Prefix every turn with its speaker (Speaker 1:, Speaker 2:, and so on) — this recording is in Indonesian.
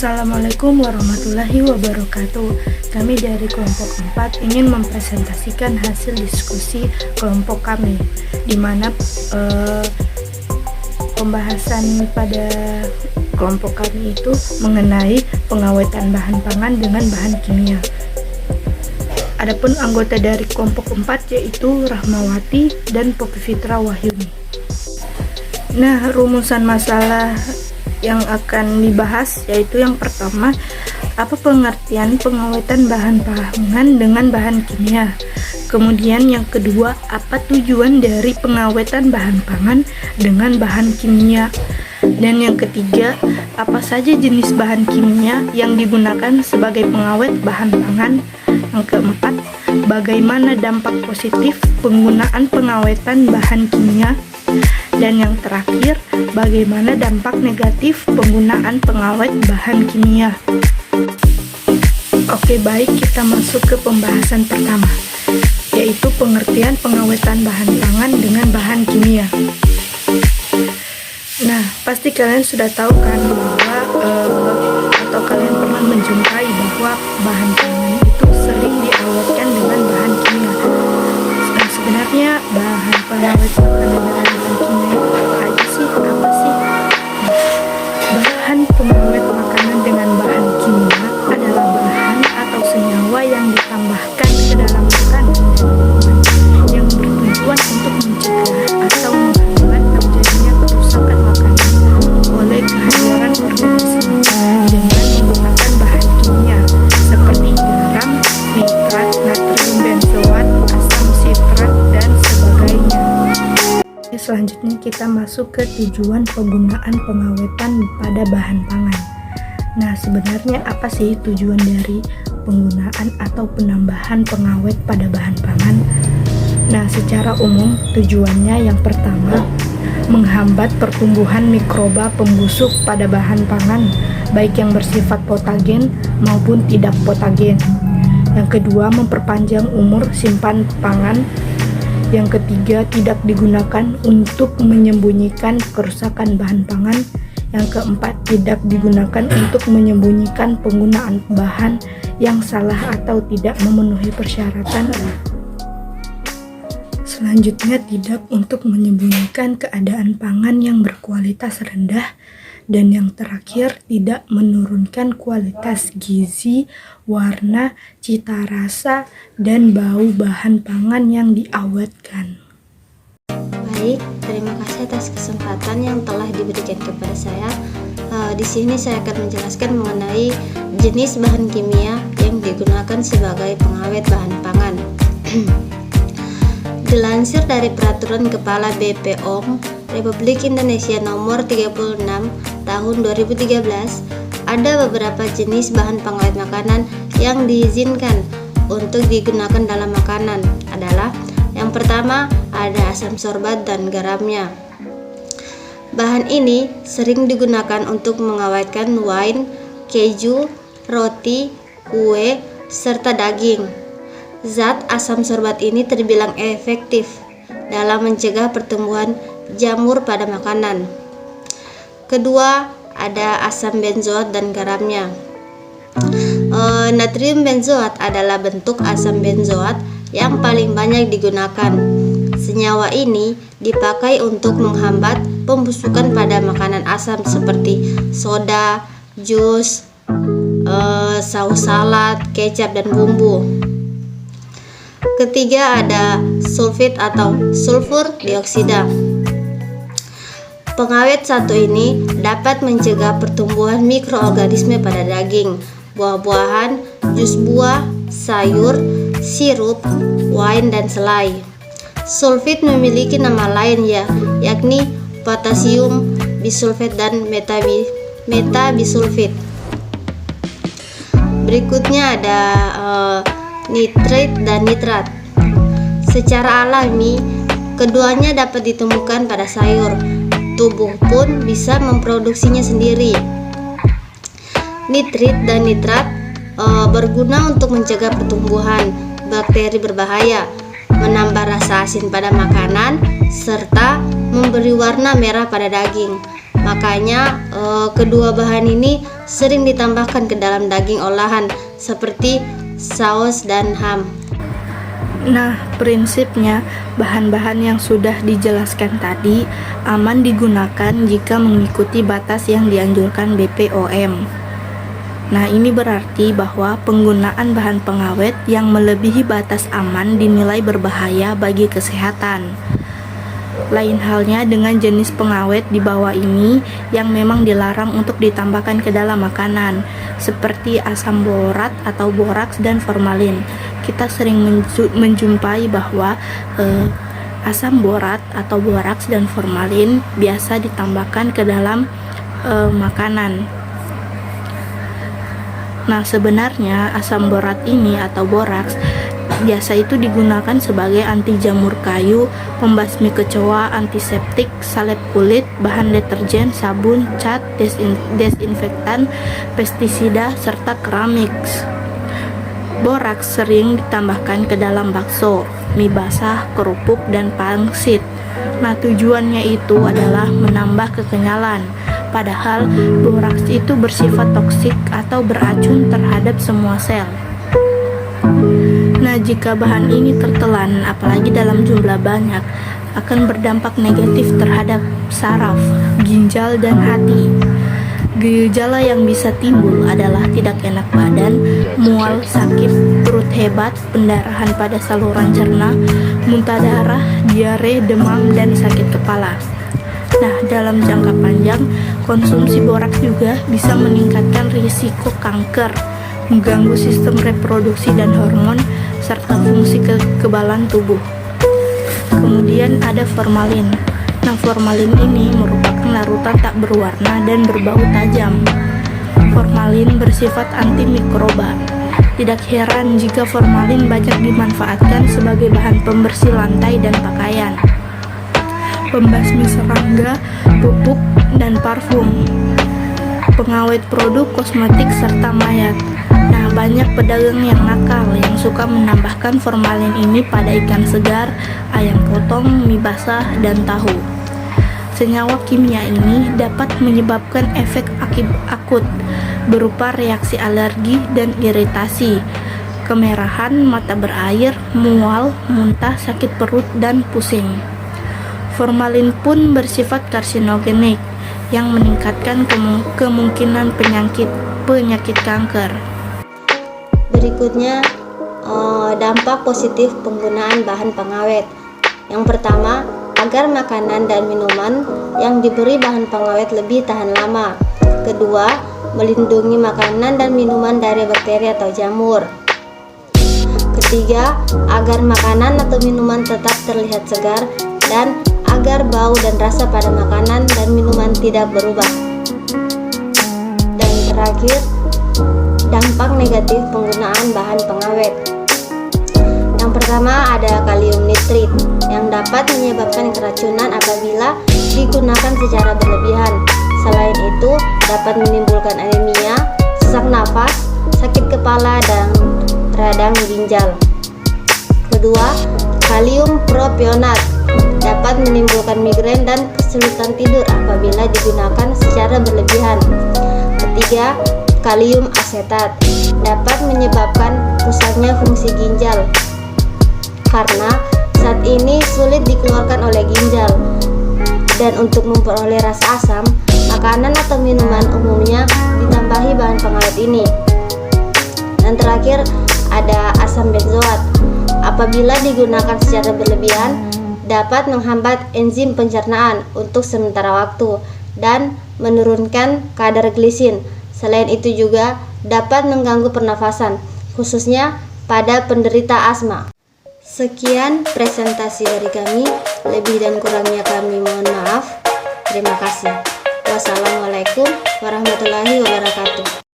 Speaker 1: Assalamualaikum warahmatullahi wabarakatuh. Kami dari kelompok 4 ingin mempresentasikan hasil diskusi kelompok kami, di mana pembahasan pada kelompok kami itu mengenai pengawetan bahan pangan dengan bahan kimia. Adapun anggota dari kelompok 4 yaitu Rahmawati dan Poppy Fitra Wahyuni. Nah, rumusan masalah yang akan dibahas yaitu yang pertama, apa pengertian pengawetan bahan pangan dengan bahan kimia. Kemudian yang kedua, apa tujuan dari pengawetan bahan pangan dengan bahan kimia. Dan yang ketiga, apa saja jenis bahan kimia yang digunakan sebagai pengawet bahan pangan. Yang keempat, bagaimana dampak positif penggunaan pengawetan bahan kimia. Dan yang terakhir, bagaimana dampak negatif penggunaan pengawet bahan kimia. Oke, baik, kita masuk ke pembahasan pertama, yaitu pengertian pengawetan bahan pangan dengan bahan kimia. Nah, pasti kalian sudah tahu kan bahwa atau kalian pernah menjumpai bahwa bahan pangan itu sering diawetkan dengan bahan kimia. Nah, sebenarnya bahan pengawet makanan dengan bahan kimia itu apa aja sih? Bahan pengawet makanan dengan bahan kimia adalah bahan atau senyawa yang ditambahkan ke dalam makanan yang bertujuan untuk mencegah atau menghambat terjadinya kerusakan makanan oleh kehadiran organisme dengan menggunakan bahan kimia seperti garam, nitrat, natrium benzoat, asam sitrat, dan sebagainya. Selanjutnya kita masuk ke tujuan penggunaan pengawetan pada bahan pangan. Nah, sebenarnya apa sih tujuan dari penggunaan atau penambahan pengawet pada bahan pangan? Nah, secara umum tujuannya yang pertama, menghambat pertumbuhan mikroba pembusuk pada bahan pangan, baik yang bersifat patogen maupun tidak patogen. Yang kedua, memperpanjang umur simpan pangan. Yang ketiga, tidak digunakan untuk menyembunyikan kerusakan bahan pangan. Yang keempat, tidak digunakan untuk menyembunyikan penggunaan bahan yang salah atau tidak memenuhi persyaratan. Selanjutnya, tidak untuk menyembunyikan keadaan pangan yang berkualitas rendah. Dan yang terakhir, tidak menurunkan kualitas gizi, warna, cita rasa, dan bau bahan pangan yang diawetkan.
Speaker 2: Baik, terima kasih atas kesempatan yang telah diberikan kepada saya. Di sini saya akan menjelaskan mengenai jenis bahan kimia yang digunakan sebagai pengawet bahan pangan. Dilansir dari Peraturan Kepala BPOM Republik Indonesia Nomor 36 Tahun 2013, ada beberapa jenis bahan pengawet makanan yang diizinkan untuk digunakan dalam makanan. Adalah yang pertama, ada asam sorbat dan garamnya. Bahan ini sering digunakan untuk mengawetkan wine, keju, roti, kue, serta daging. Zat asam sorbat ini terbilang efektif dalam mencegah pertumbuhan jamur pada makanan. Kedua, ada asam benzoat dan garamnya. Natrium benzoat adalah bentuk asam benzoat yang paling banyak digunakan. Senyawa ini dipakai untuk menghambat pembusukan pada makanan asam seperti soda, jus, saus salad, kecap, dan bumbu. Ketiga, ada sulfit atau sulfur dioksida. Pengawet satu ini dapat mencegah pertumbuhan mikroorganisme pada daging, buah-buahan, jus buah, sayur, sirup, wine, dan selai. Sulfit memiliki nama lain yakni potasium bisulfit dan metabisulfit. Berikutnya ada nitrit dan nitrat. Secara alami, keduanya dapat ditemukan pada sayur. Tubuh pun bisa memproduksinya sendiri. Nitrit dan nitrat berguna untuk mencegah pertumbuhan bakteri berbahaya, menambah rasa asin pada makanan, serta memberi warna merah pada daging. Makanya kedua bahan ini sering ditambahkan ke dalam daging olahan seperti saus dan ham.
Speaker 1: Nah, prinsipnya bahan-bahan yang sudah dijelaskan tadi aman digunakan jika mengikuti batas yang dianjurkan BPOM. Nah, ini berarti bahwa penggunaan bahan pengawet yang melebihi batas aman dinilai berbahaya bagi kesehatan. Lain halnya dengan jenis pengawet di bawah ini yang memang dilarang untuk ditambahkan ke dalam makanan, seperti asam borat atau boraks dan formalin. Kita sering menjumpai bahwa asam borat atau boraks dan formalin biasa ditambahkan ke dalam makanan. Nah, sebenarnya asam borat ini atau boraks biasa itu digunakan sebagai anti jamur kayu, pembasmi kecoa, antiseptik, salep kulit, bahan deterjen, sabun, cat, desinfektan, pestisida, serta keramik. Boraks sering ditambahkan ke dalam bakso, mie basah, kerupuk, dan pangsit. Nah, tujuannya itu adalah menambah kekenyalan. Padahal boraks itu bersifat toksik atau beracun terhadap semua sel. Nah, jika bahan ini tertelan, apalagi dalam jumlah banyak, akan berdampak negatif terhadap saraf, ginjal, dan hati. Gejala yang bisa timbul adalah tidak enak badan, mual, sakit, perut hebat, pendarahan pada saluran cerna, muntah darah, diare, demam, dan sakit kepala. Nah, dalam jangka panjang, konsumsi boraks juga bisa meningkatkan risiko kanker, mengganggu sistem reproduksi dan hormon, serta fungsi kekebalan tubuh. Kemudian ada formalin. Nah, formalin ini merupakan larutan tak berwarna dan berbau tajam. Formalin bersifat antimikroba. Tidak heran jika formalin banyak dimanfaatkan sebagai bahan pembersih lantai dan pakaian, pembasmi serangga, pupuk, dan parfum, pengawet produk kosmetik, serta mayat. Nah, banyak pedagang yang nakal yang suka menambahkan formalin ini pada ikan segar, ayam potong, mie basah, dan tahu. Senyawa kimia ini dapat menyebabkan efek akut berupa reaksi alergi dan iritasi, kemerahan, mata berair, mual, muntah, sakit perut, dan pusing. Formalin pun bersifat karsinogenik yang meningkatkan kemungkinan penyakit kanker.
Speaker 2: Berikutnya, dampak positif penggunaan bahan pengawet. Yang pertama, agar makanan dan minuman yang diberi bahan pengawet lebih tahan lama. Kedua, melindungi makanan dan minuman dari bakteri atau jamur. Ketiga, agar makanan atau minuman tetap terlihat segar dan agar bau dan rasa pada makanan dan minuman tidak berubah. Dan terakhir, dampak negatif penggunaan bahan pengawet. Yang pertama ada kalium nitrit yang dapat menyebabkan keracunan apabila digunakan secara berlebihan. Selain itu, dapat menimbulkan anemia, sesak nafas, sakit kepala, dan radang ginjal. Kedua, kalium propionat dapat menimbulkan migrain dan kesulitan tidur apabila digunakan secara berlebihan. Ketiga, kalium asetat dapat menyebabkan rusaknya fungsi ginjal karena saat ini sulit dikeluarkan oleh ginjal. Dan untuk memperoleh rasa asam, makanan atau minuman umumnya ditambahi bahan pengawet ini. Dan terakhir ada asam benzoat. Apabila digunakan secara berlebihan, dapat menghambat enzim pencernaan untuk sementara waktu dan menurunkan kadar glisin. Selain itu juga dapat mengganggu pernafasan, khususnya pada penderita asma. Sekian presentasi dari kami, lebih dan kurangnya kami mohon maaf. Terima kasih. Wassalamualaikum warahmatullahi wabarakatuh.